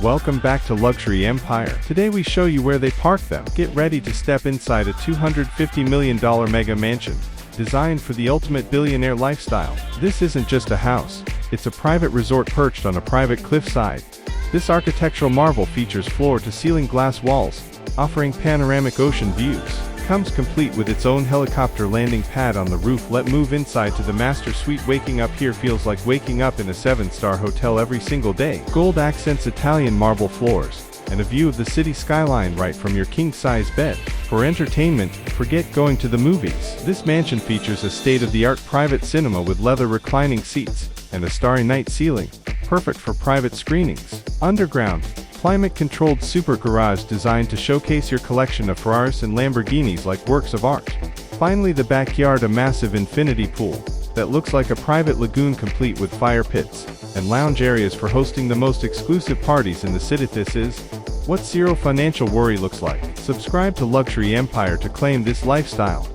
Welcome back to Luxury Empire. Today we show you where they park them. Get ready to step inside a $250 million mega mansion, designed for the ultimate billionaire lifestyle. This isn't just a house, it's a private resort perched on a private cliffside. This architectural marvel features floor-to-ceiling glass walls, offering panoramic ocean views. Comes complete with its own helicopter landing pad on the roof. Let's move inside to the master suite. Waking up here feels like waking up in a 7-star hotel every single day. Gold accents, Italian marble floors, and a view of the city skyline right from your king-size bed. For entertainment, forget going to the movies. This mansion features a state-of-the-art private cinema with leather reclining seats and a starry night ceiling, perfect for private screenings. Underground, climate-controlled super garage designed to showcase your collection of Ferraris and Lamborghinis like works of art. Finally, the backyard, a massive infinity pool that looks like a private lagoon, complete with fire pits and lounge areas for hosting the most exclusive parties in the city. This is what zero financial worry looks like. Subscribe to Luxury Empire to claim this lifestyle.